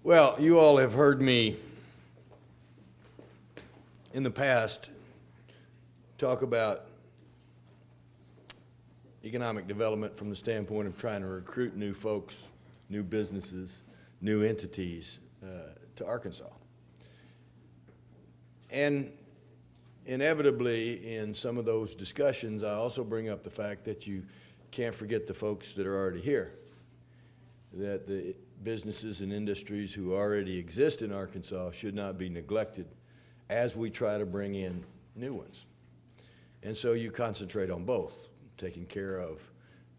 Well, you all have heard me in the past talk about economic development from the standpoint of trying to recruit new folks, new businesses, new entities to Arkansas. And inevitably, in some of those discussions, I also bring up the fact that you can't forget the folks that are already here, that the businesses and industries who already exist in Arkansas should not be neglected as we try to bring in new ones. And so you concentrate on both, taking care of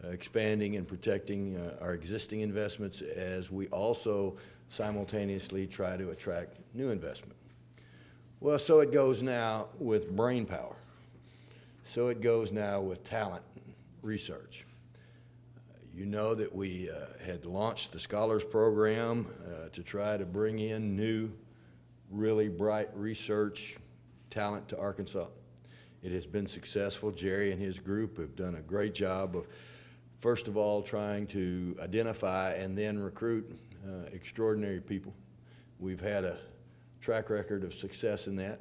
expanding and protecting our existing investments as we also simultaneously try to attract new investment. Well, so it goes now with brain power. So it goes now with talent research. You know that we had launched the Scholars Program to try to bring in new, really bright research talent to Arkansas. It has been successful. Jerry and his group have done a great job of, first of all, trying to identify and then recruit extraordinary people. We've had a track record of success in that.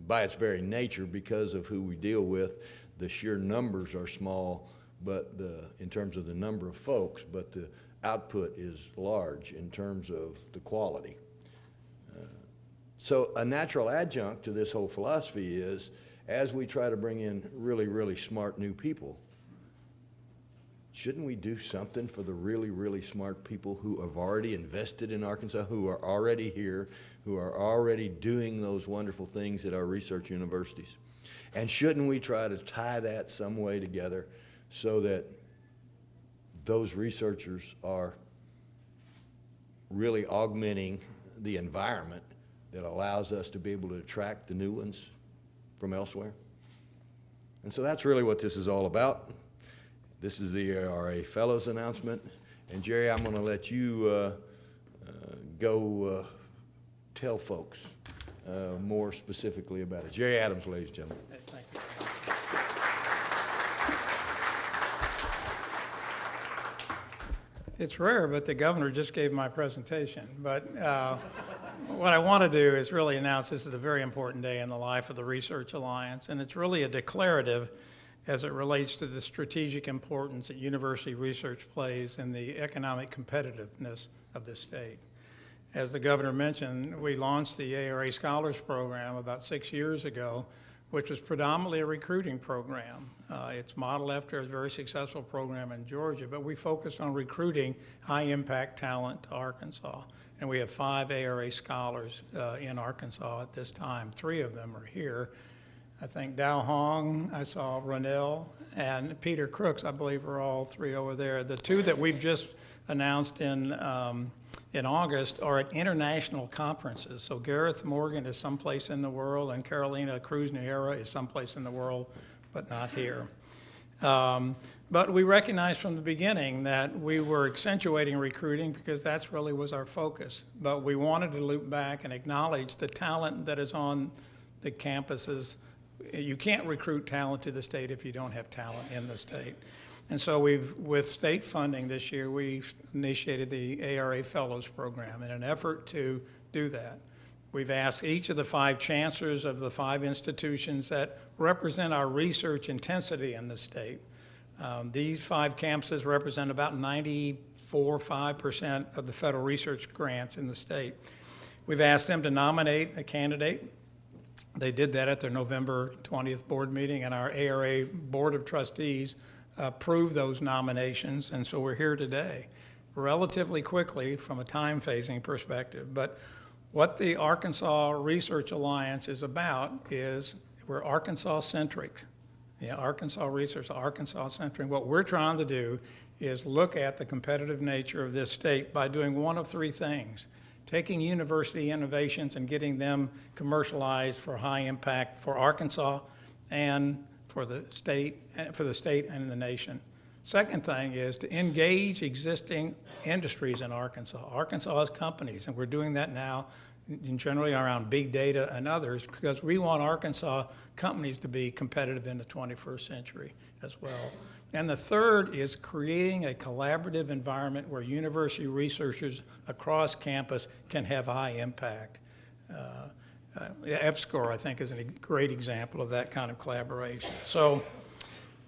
By its very nature, because of who we deal with, the sheer numbers are small, but in terms of the number of folks, but the output is large in terms of the quality. So a natural adjunct to this whole philosophy is, as we try to bring in really, really smart new people, shouldn't we do something for the really, really smart people who have already invested in Arkansas, who are already here, who are already doing those wonderful things at our research universities? And shouldn't we try to tie that some way together so that those researchers are really augmenting the environment that allows us to be able to attract the new ones from elsewhere? And so that's really what this is all about. This is the ARA Fellows announcement. And Jerry, I'm going to let you go tell folks more specifically about it. Jerry Adams, ladies and gentlemen. Thank you. It's rare, but the governor just gave my presentation. But what I want to do is really announce this is a very important day in the life of the Research Alliance, and it's really a declarative as it relates to the strategic importance that university research plays in the economic competitiveness of the state. As the governor mentioned, we launched the ARA Scholars Program about 6 years ago, which was predominantly a recruiting program. It's modeled after a very successful program in Georgia, but we focused on recruiting high-impact talent to Arkansas. And we have 5 ARA scholars in Arkansas at this time. 3 of them are here. I think Dow Hong, I saw Ronell, and Peter Crooks, I believe, are all 3 over there. The 2 that we've just announced in August are at international conferences. So Gareth Morgan is someplace in the world, and Carolina Cruz-Niera is someplace in the world, but not here. But we recognized from the beginning that we were accentuating recruiting because that's really was our focus. But we wanted to loop back and acknowledge the talent that is on the campuses. You can't recruit talent to the state if you don't have talent in the state. And so with state funding this year, we've initiated the ARA Fellows Program in an effort to do that. We've asked each of the 5 chancellors of the 5 institutions that represent our research intensity in the state. These 5 campuses represent about 94.5% of the federal research grants in the state. We've asked them to nominate a candidate. They did that at their November 20th board meeting, and our ARA Board of Trustees approved those nominations, and so we're here today relatively quickly from a time phasing perspective. But what the Arkansas Research Alliance is about is we're Arkansas-centric. Yeah, Arkansas research, Arkansas-centric. What we're trying to do is look at the competitive nature of this state by doing one of 3 things: taking university innovations and getting them commercialized for high impact for Arkansas and for the state and the nation. Second thing is to engage existing industries in Arkansas. Arkansas has companies, and we're doing that now, and generally around big data and others, because we want Arkansas companies to be competitive in the 21st century as well. And the third is creating a collaborative environment where university researchers across campus can have high impact. EPSCoR, I think, is a great example of that kind of collaboration. So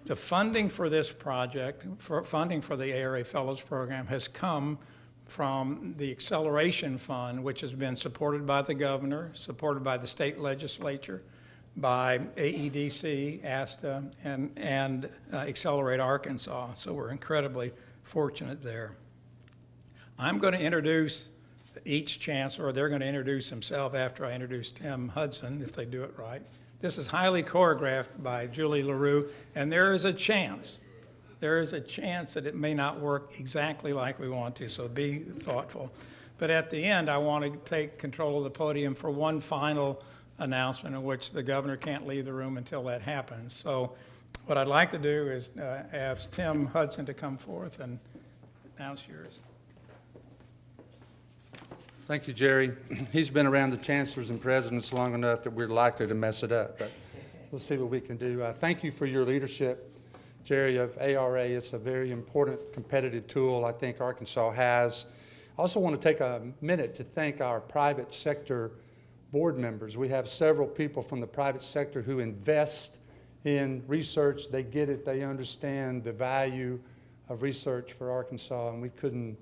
the funding for this project, funding for the ARA Fellows Program, has come from the Acceleration Fund, which has been supported by the governor, supported by the state legislature, by AEDC, ASTA, and Accelerate Arkansas. So we're incredibly fortunate there. I'm going to introduce each chancellor. They're going to introduce themselves after I introduce Tim Hudson, if they do it right. This is highly choreographed by Julie LaRue, and there is a chance that it may not work exactly like we want to, so be thoughtful. But at the end, I want to take control of the podium for one final announcement in which the governor can't leave the room until that happens. So what I'd like to do is ask Tim Hudson to come forth and announce yours. Thank you, Jerry. He's been around the chancellors and presidents long enough that we're likely to mess it up, but we'll see what we can do. Thank you for your leadership, Jerry, of ARA. It's a very important competitive tool I think Arkansas has. I also want to take a minute to thank our private sector board members. We have several people from the private sector who invest in research. They get it. They understand the value of research for Arkansas, and we couldn't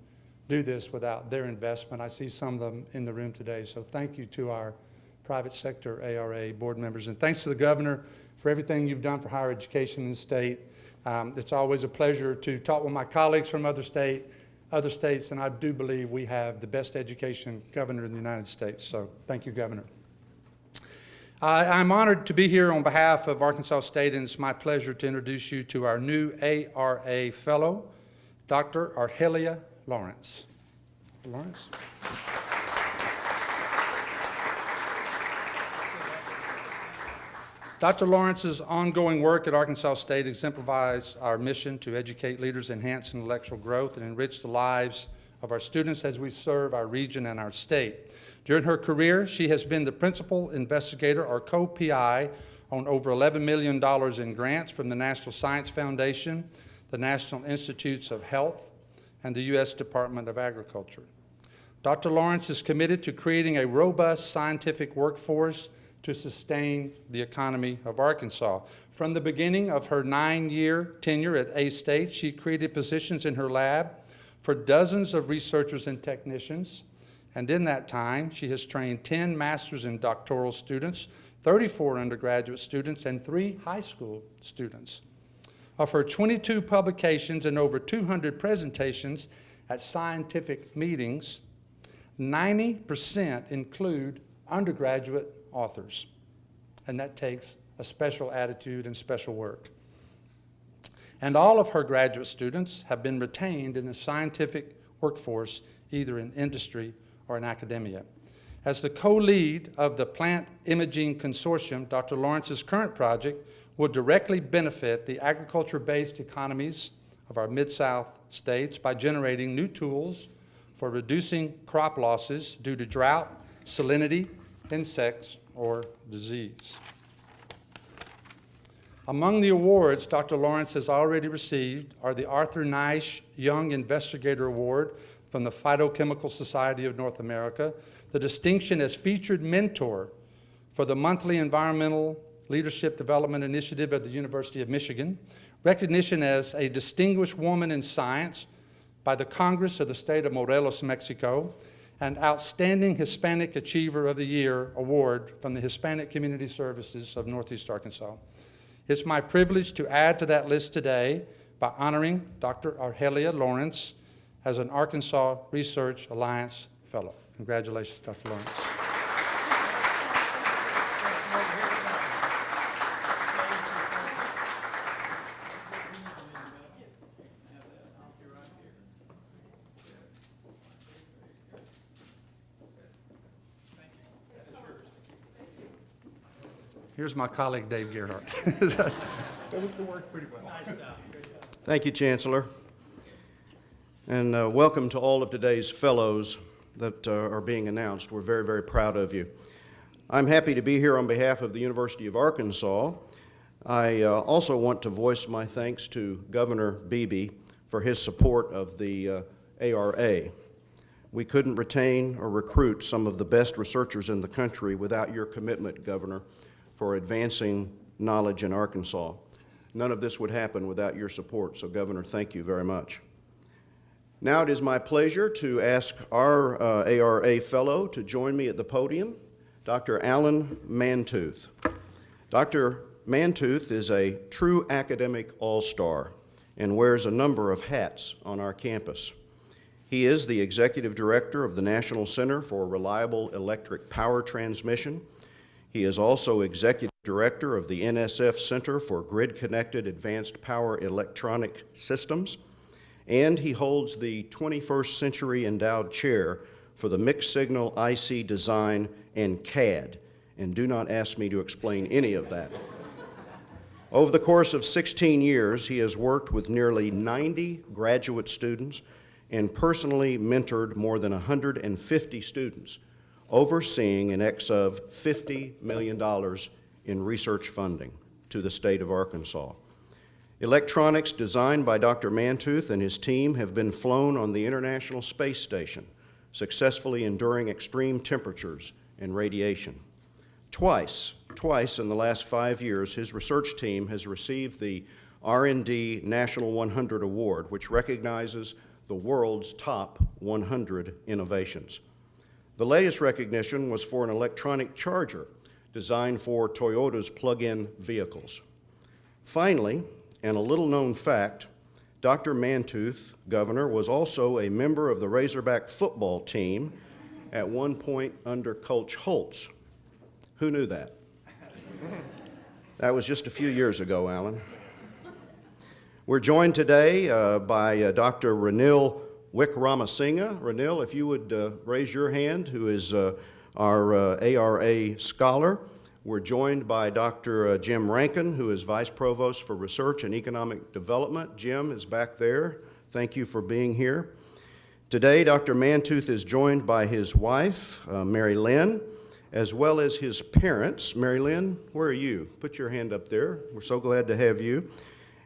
do this without their investment. I see some of them in the room today, so thank you to our private sector ARA board members, and thanks to the governor for everything you've done for higher education in the state. It's always a pleasure to talk with my colleagues from other states, and I do believe we have the best education governor in the United States, so thank you, Governor. I'm honored to be here on behalf of Arkansas State, and it's my pleasure to introduce you to our new ARA Fellow, Dr. Arhelia Lawrence. Lawrence? Dr. Lawrence's ongoing work at Arkansas State exemplifies our mission to educate leaders, enhance intellectual growth, and enrich the lives of our students as we serve our region and our state. During her career, she has been the principal investigator or co-PI on over $11 million in grants from the National Science Foundation, the National Institutes of Health, and the U.S. Department of Agriculture. Dr. Lawrence is committed to creating a robust scientific workforce to sustain the economy of Arkansas. From the beginning of her 9-year tenure at A-State, she created positions in her lab for dozens of researchers and technicians, and in that time, she has trained 10 master's and doctoral students, 34 undergraduate students, and 3 high school students. Of her 22 publications and over 200 presentations at scientific meetings, 90% include undergraduate authors, and that takes a special attitude and special work. And all of her graduate students have been retained in the scientific workforce, either in industry or in academia. As the co-lead of the Plant Imaging Consortium, Dr. Lawrence's current project will directly benefit the agriculture-based economies of our Mid-South states by generating new tools for reducing crop losses due to drought, salinity, insects, or disease. Among the awards Dr. Lawrence has already received are the Arthur Nish Young Investigator Award from the Phytochemical Society of North America, the distinction as featured mentor for the monthly Environmental Leadership Development Initiative at the University of Michigan, recognition as a distinguished woman in science by the Congress of the State of Morelos, Mexico, and Outstanding Hispanic Achiever of the Year award from the Hispanic Community Services of Northeast Arkansas. It's my privilege to add to that list today by honoring Dr. Arhelia Lawrence as an Arkansas Research Alliance Fellow. Congratulations, Dr. Lawrence. Here's my colleague, Dave Gerhardt. It worked pretty well. Nice job. Thank you, Chancellor. And welcome to all of today's fellows that are being announced. We're very, very proud of you. I'm happy to be here on behalf of the University of Arkansas. I also want to voice my thanks to Governor Beebe for his support of the ARA. We couldn't retain or recruit some of the best researchers in the country without your commitment, Governor, for advancing knowledge in Arkansas. None of this would happen without your support, so Governor, thank you very much. Now it is my pleasure to ask our ARA fellow to join me at the podium, Dr. Alan Mantooth. Dr. Mantooth is a true academic all-star and wears a number of hats on our campus. He is the Executive Director of the National Center for Reliable Electric Power Transmission. He is also Executive Director of the NSF Center for Grid-Connected Advanced Power Electronic Systems, and he holds the 21st Century Endowed Chair for the Mixed Signal IC Design and CAD, and do not ask me to explain any of that. Over the course of 16 years, he has worked with nearly 90 graduate students and personally mentored more than 150 students, overseeing in excess of $50 million in research funding to the state of Arkansas. Electronics designed by Dr. Mantooth and his team have been flown on the International Space Station, successfully enduring extreme temperatures and radiation. Twice in the last 5 years, his research team has received the R&D National 100 Award, which recognizes the world's top 100 innovations. The latest recognition was for an electronic charger designed for Toyota's plug-in vehicles. Finally, and a little-known fact, Dr. Mantooth, Governor, was also a member of the Razorback football team at one point under Coach Holtz. Who knew that? That was just a few years ago, Alan. We're joined today by Dr. Ranil Wickramasinghe. Ranil, if you would raise your hand, who is our ARA scholar. We're joined by Dr. Jim Rankin, who is Vice Provost for Research and Economic Development. Jim is back there. Thank you for being here. Today, Dr. Mantooth is joined by his wife, Mary Lynn, as well as his parents. Mary Lynn, where are you? Put your hand up there. We're so glad to have you.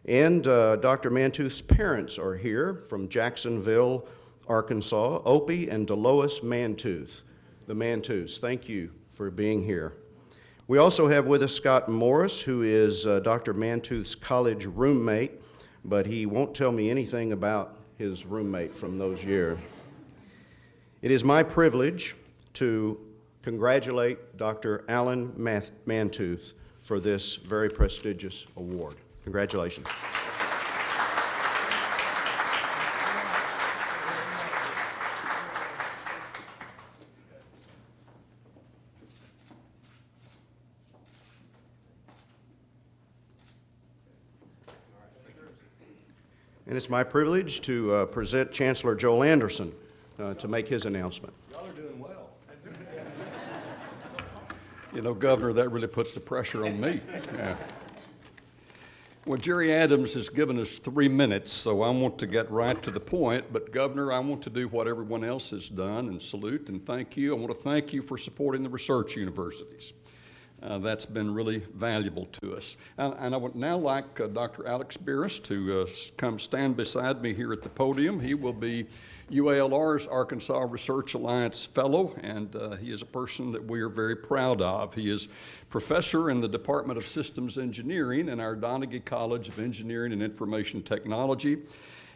And Dr. Mantooth's parents are here from Jacksonville, Arkansas, Opie and Delois Mantooth, the Mantooths. Thank you for being here. We also have with us Scott Morris, who is Dr. Mantooth's college roommate, but he won't tell me anything about his roommate from those years. It is my privilege to congratulate Dr. Alan Mantooth for this very prestigious award. Congratulations. And it's my privilege to present Chancellor Joel Anderson to make his announcement. Y'all are doing well. You know, Governor, that really puts the pressure on me. Yeah. Well, Jerry Adams has given us 3 minutes, so I want to get right to the point. But, Governor, I want to do what everyone else has done and salute and thank you. I want to thank you for supporting the research universities. That's been really valuable to us. And I would now like Dr. Alex Beerus to come stand beside me here at the podium. He will be UALR's Arkansas Research Alliance Fellow, and he is a person that we are very proud of. He is professor in the Department of Systems Engineering in our Donaghy College of Engineering and Information Technology.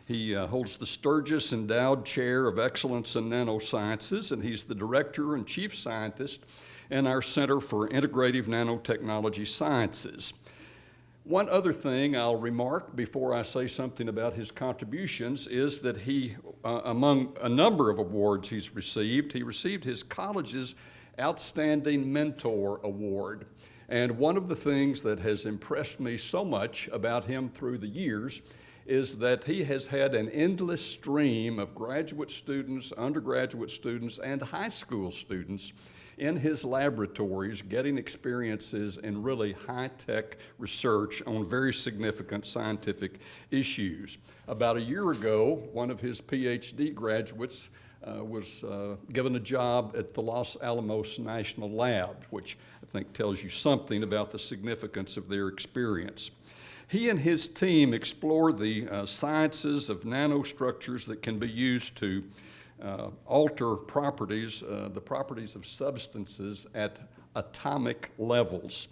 He holds the Sturgis Endowed Chair of Excellence in Nanosciences, and he's the director and chief scientist in our Center for Integrative Nanotechnology Sciences. One other thing I'll remark before I say something about his contributions is that he, among a number of awards he received his college's Outstanding Mentor Award. And one of the things that has impressed me so much about him through the years is that he has had an endless stream of graduate students, undergraduate students, and high school students in his laboratories getting experiences in really high-tech research on very significant scientific issues. About a year ago, one of his PhD graduates was given a job at the Los Alamos National Lab, which I think tells you something about the significance of their experience. He and his team explore the sciences of nanostructures that can be used to alter properties, the properties of substances at atomic levels.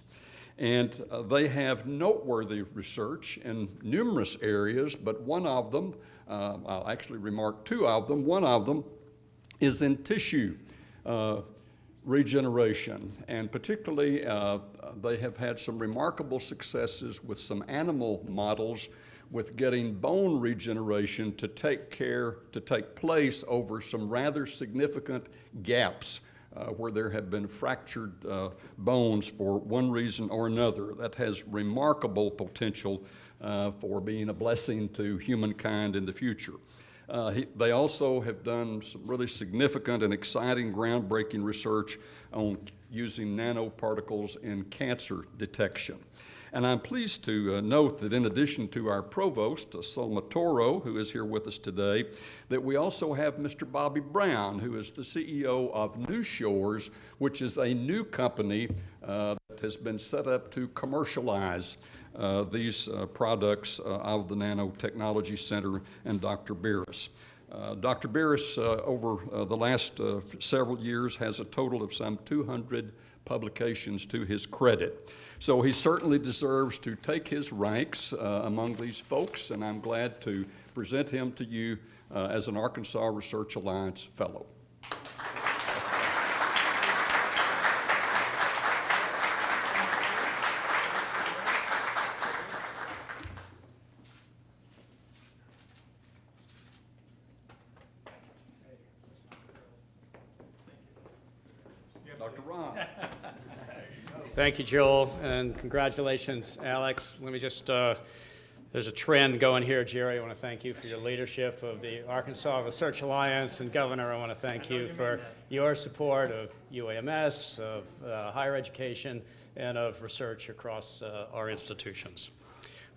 And they have noteworthy research in numerous areas, but one of them, I'll actually remark two of them. One of them is in tissue regeneration, and particularly they have had some remarkable successes with some animal models with getting bone regeneration to take place over some rather significant gaps where there have been fractured bones for one reason or another. That has remarkable potential for being a blessing to humankind in the future. They also have done some really significant and exciting groundbreaking research on using nanoparticles in cancer detection. And I'm pleased to note that in addition to our provost, Solma Toro, who is here with us today, that we also have Mr. Bobby Brown, who is the CEO of New Shores, which is a new company that has been set up to commercialize these products of the Nanotechnology Center and Dr. Beerus. Dr. Beerus, over the last several years, has a total of some 200 publications to his credit. So he certainly deserves to take his ranks among these folks, and I'm glad to present him to you as an Arkansas Research Alliance Fellow. Dr. Ron. Thank you, Joel, and congratulations, Alex. Let me just, there's a trend going here, Jerry. I want to thank you for your leadership of the Arkansas Research Alliance, and Governor, I want to thank you for your support of UAMS, of higher education, and of research across our institutions.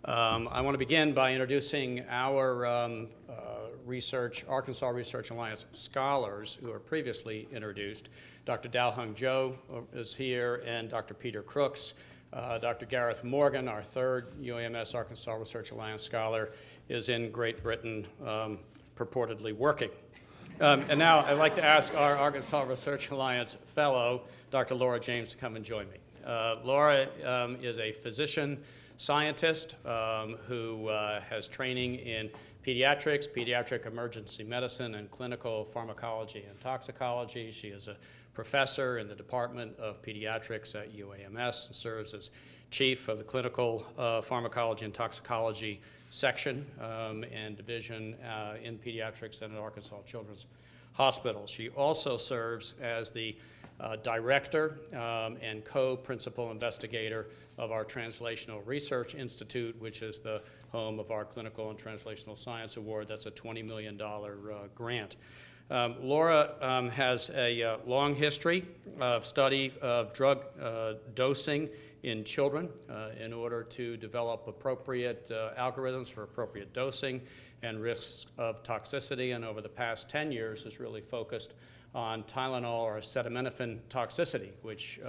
I want to begin by introducing our Arkansas Research Alliance scholars who were previously introduced. Dr. Dao-Hung Zhou is here, and Dr. Peter Crooks. Dr. Gareth Morgan, our third UAMS Arkansas Research Alliance scholar, is in Great Britain purportedly working. And now I'd like to ask our Arkansas Research Alliance fellow, Dr. Laura James, to come and join me. Laura is a physician scientist who has training in pediatrics, pediatric emergency medicine, and clinical pharmacology and toxicology. She is a professor in the Department of Pediatrics at UAMS and serves as chief of the clinical pharmacology and toxicology section and division in pediatrics and at Arkansas Children's Hospital. She also serves as the director and co-principal investigator of our Translational Research Institute, which is the home of our Clinical and Translational Science Award. That's a $20 million grant. Laura has a long history of study of drug dosing in children in order to develop appropriate algorithms for appropriate dosing and risks of toxicity, and over the past 10 years has really focused on Tylenol or acetaminophen toxicity, which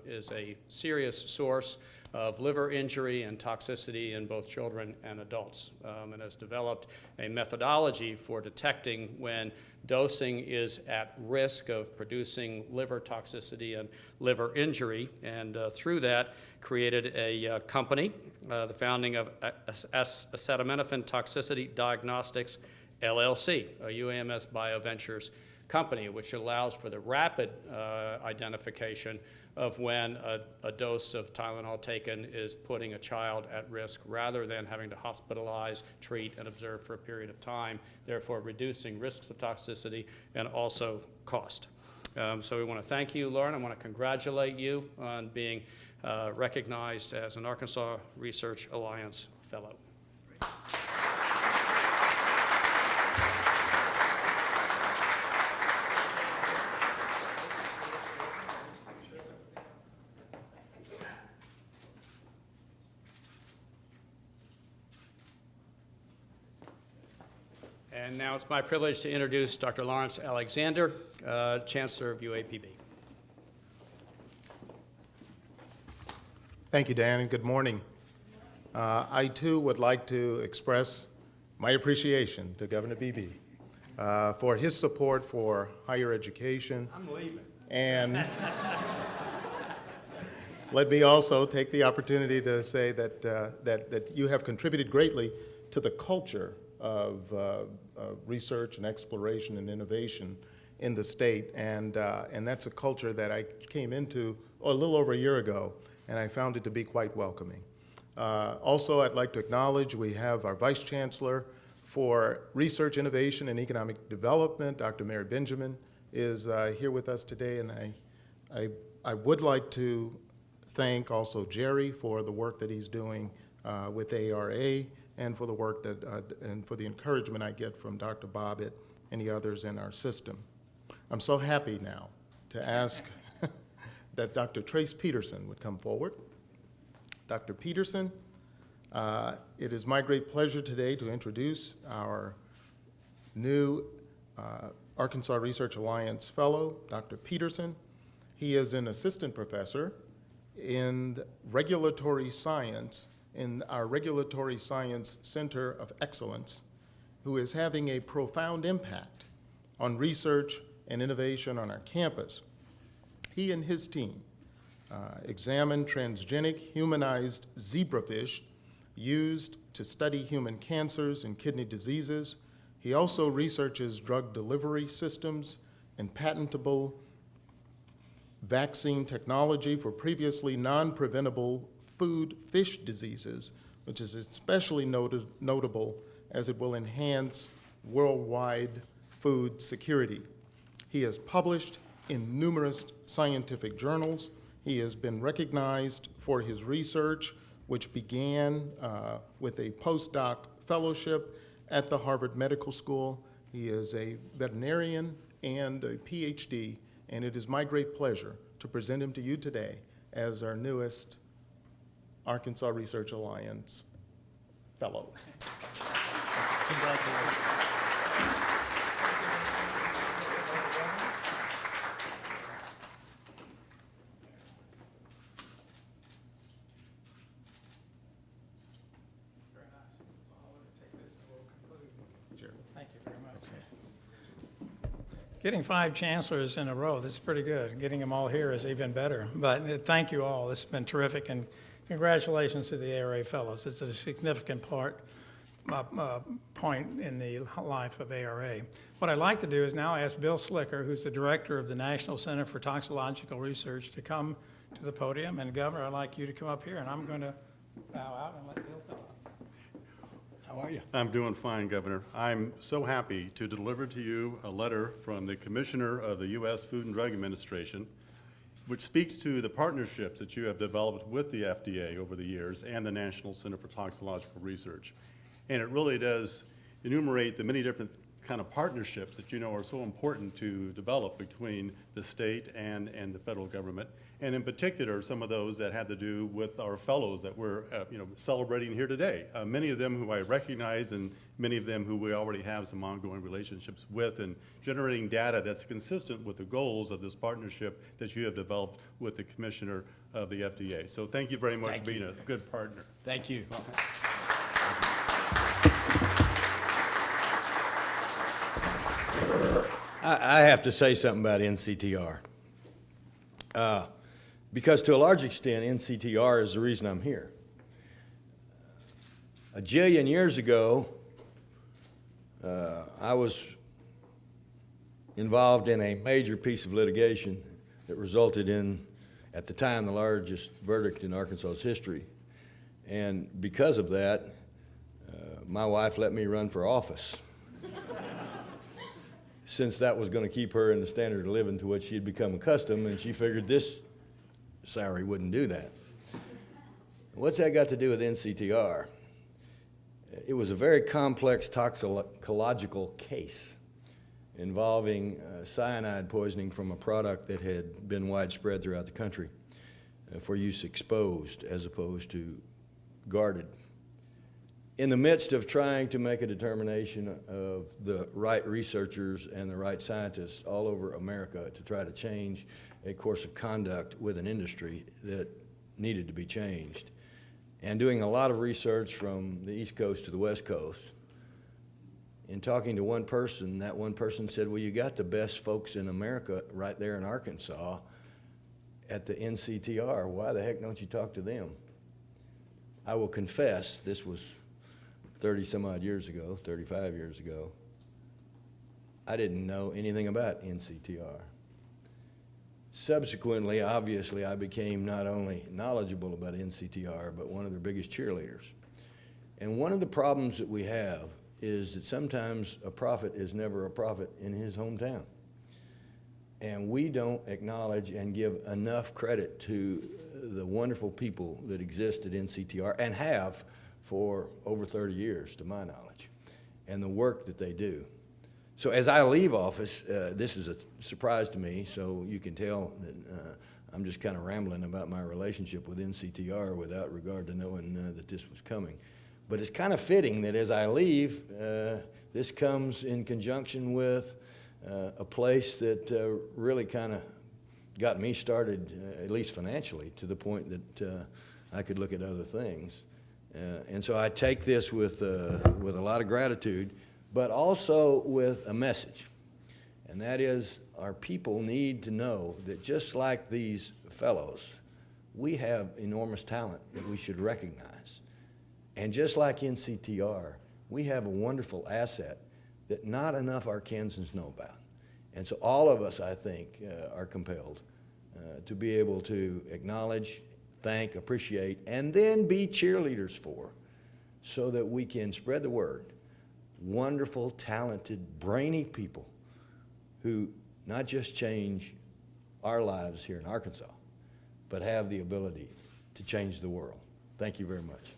is a serious source of liver injury and toxicity in both children and adults, and has developed a methodology for detecting when dosing is at risk of producing liver toxicity and liver injury, and through that created a company, the founding of Acetaminophen Toxicity Diagnostics, LLC, a UAMS BioVentures company, which allows for the rapid identification of when a dose of Tylenol taken is putting a child at risk rather than having to hospitalize, treat, and observe for a period of time, therefore reducing risks of toxicity and also cost. So we want to thank you, Lauren. I want to congratulate you on being recognized as an Arkansas Research Alliance Fellow. And now it's my privilege to introduce Dr. Lawrence Alexander, Chancellor of UAPB. Thank you, Dan, and good morning. I, too, would like to express my appreciation to Governor Beebe for his support for higher education. I'm leaving. And let me also take the opportunity to say that, that you have contributed greatly to the culture of research and exploration and innovation in the state. And that's a culture that I came into a little over a year ago, and I found it to be quite welcoming. Also, I'd like to acknowledge we have our Vice Chancellor for Research, Innovation, and Economic Development, Dr. Mary Benjamin, is here with us today, and I would like to thank also Jerry for the work that he's doing with ARA, and for the work that and for the encouragement I get from Dr. Bobbitt and the others in our system. I'm so happy now to ask that Dr. Trace Peterson would come forward. Dr. Peterson, it is my great pleasure today to introduce our new Arkansas Research Alliance Fellow, Dr. Peterson. He is an assistant professor in regulatory science in our Regulatory Science Center of Excellence, who is having a profound impact on research and innovation on our campus. He and his team examined transgenic humanized zebrafish used to study human cancers and kidney diseases. He also researches drug delivery systems and patentable vaccine technology for previously non-preventable fish diseases, which is especially notable as it will enhance worldwide food security. He has published in numerous scientific journals. He has been recognized for his research, which began with a postdoc fellowship at the Harvard Medical School. He is a veterinarian and a PhD, and it is my great pleasure to present him to you today as our newest Arkansas Research Alliance Fellow. Congratulations. Very nice. I'll take this and we'll conclude. Sure. Thank you very much. Getting 5 chancellors in a row, this is pretty good. Getting them all here is even better. But thank you all. This has been terrific, and congratulations to the ARA Fellows. It's a significant point in the life of ARA. What I'd like to do is now ask Bill Slicker, who's the director of the National Center for Toxicological Research, to come to the podium. And Governor, I'd like you to come up here, and I'm going to bow out and let Bill talk. How are you? I'm doing fine, Governor. I'm so happy to deliver to you a letter from the Commissioner of the U.S. Food and Drug Administration, which speaks to the partnerships that you have developed with the FDA over the years and the National Center for Toxicological Research. And it really does enumerate the many different kind of partnerships that you know are so important to develop between the state and the federal government, and in particular some of those that have to do with our fellows that we're celebrating here today. Many of them who I recognize, and many of them who we already have some ongoing relationships with, and generating data that's consistent with the goals of this partnership that you have developed with the Commissioner of the FDA. So thank you very much for being a good partner. Thank you. I have to say something about NCTR. Because to a large extent, NCTR is the reason I'm here. A jillion years ago, I was involved in a major piece of litigation that resulted in, at the time, the largest verdict in Arkansas's history. And because of that, my wife let me run for office, since that was going to keep her in the standard of living to which she had become accustomed, and she figured this salary wouldn't do that. What's that got to do with NCTR? It was a very complex toxicological case involving cyanide poisoning from a product that had been widespread throughout the country for use exposed as opposed to guarded. in the midst of trying to make a determination of the right researchers and the right scientists all over America to try to change a course of conduct with an industry that needed to be changed, and doing a lot of research from the East Coast to the West Coast, in talking to one person, that one person said, well, you got the best folks in America right there in Arkansas at the NCTR. Why the heck don't you talk to them? I will confess, this was 30 some odd years ago, 35 years ago. I didn't know anything about NCTR. Subsequently, obviously, I became not only knowledgeable about NCTR, but one of their biggest cheerleaders. And one of the problems that we have is that sometimes a prophet is never a prophet in his hometown. And we don't acknowledge and give enough credit to the wonderful people that exist at NCTR and have for over 30 years, to my knowledge, and the work that they do. So as I leave office, this is a surprise to me, so you can tell that I'm just kind of rambling about my relationship with NCTR without regard to knowing that this was coming. But it's kind of fitting that as I leave, this comes in conjunction with a place that really kind of got me started, at least financially, to the point that I could look at other things. And so I take this with a lot of gratitude, but also with a message. And that is, our people need to know that just like these fellows, we have enormous talent that we should recognize. And just like NCTR, we have a wonderful asset that not enough Arkansans know about. And so all of us, I think, are compelled to be able to acknowledge, thank, appreciate, and then be cheerleaders for, so that we can spread the word. Wonderful, talented, brainy people who not just change our lives here in Arkansas, but have the ability to change the world. Thank you very much.